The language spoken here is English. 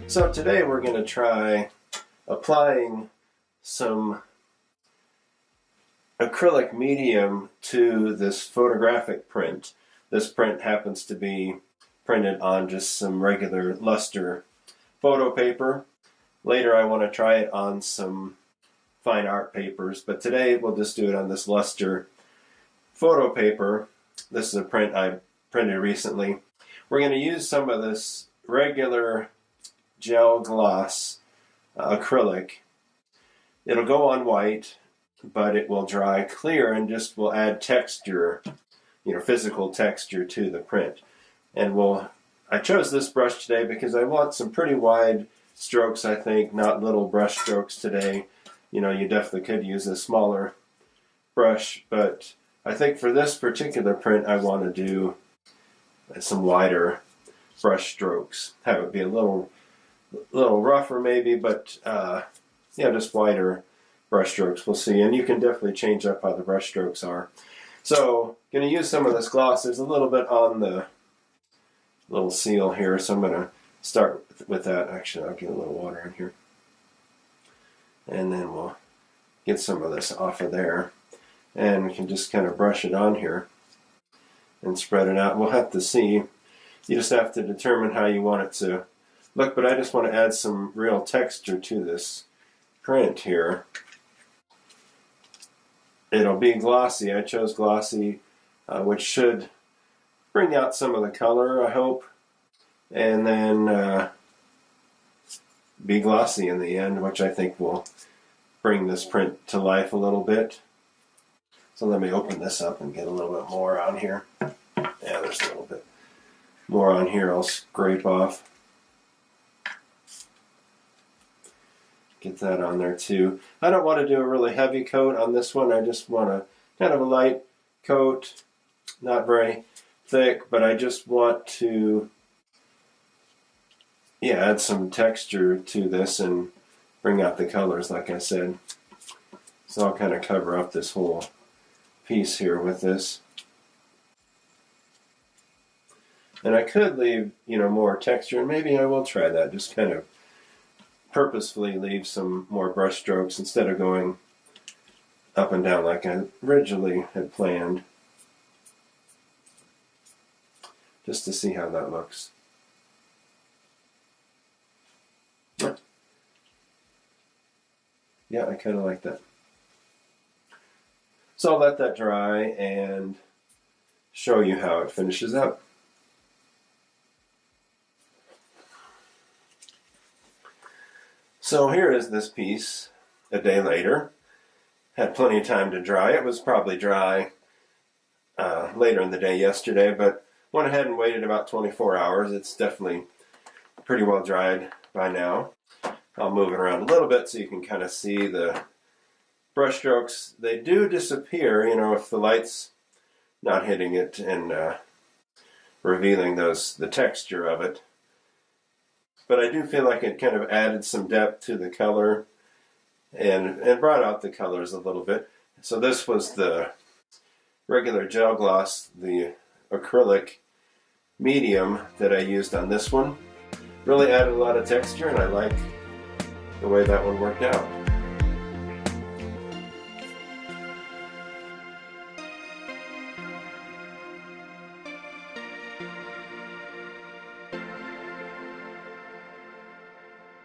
So today we're going to try applying some acrylic medium to this photographic print. This print happens to be printed on just some regular luster photo paper. Later I want to try it on some fine art papers, but today we'll just do it on this luster photo paper. This is a print I printed recently. We're going to use some of this regular gel gloss acrylic. It'll go on white, but it will dry clear and just will add texture, physical texture to the print. And I chose this brush today because I want some pretty wide strokes, I think, not little brush strokes today. You definitely could use a smaller brush, but I think for this particular print I want to do some wider brush strokes. Have it be a little rougher maybe, but just wider brush strokes. We'll see. And you can definitely change up how the brush strokes are. So I'm going to use some of this gloss. There's a little bit on the little seal here, so I'm going to start with that. Actually, I'll get a little water in here. And then we'll get some of this off of there. And we can just kind of brush it on here and spread it out. We'll have to see. You just have to determine how you want it to look, but I just want to add some real texture to this print here. It'll be glossy. I chose glossy, which should bring out some of the color, I hope, and then be glossy in the end, which I think will bring this print to life a little bit. So let me open this up and get a little bit more on here. Yeah, there's a little bit more on here I'll scrape off. Get that on there too. I don't want to do a really heavy coat on this one. I just want a kind of a light coat, not very thick, but I just want to add some texture to this and bring out the colors, like I said. So I'll kind of cover up this whole piece here with this. And I could leave, more texture, and maybe I will try that, just kind of purposefully leave some more brush strokes instead of going up and down like I originally had planned, just to see how that looks. Yeah, I kind of like that. So I'll let that dry and show you how it finishes up. So here is this piece a day later. Had plenty of time to dry. It was probably dry later in the day yesterday, but went ahead and waited about 24 hours. It's definitely pretty well dried by now. I'll move it around a little bit so you can kind of see the brush strokes. They do disappear, if the light's not hitting it and revealing the texture of it. But I do feel like it kind of added some depth to the color and brought out the colors a little bit. So this was the regular gel gloss, the acrylic medium that I used on this one. Really added a lot of texture, and I like the way that one worked out.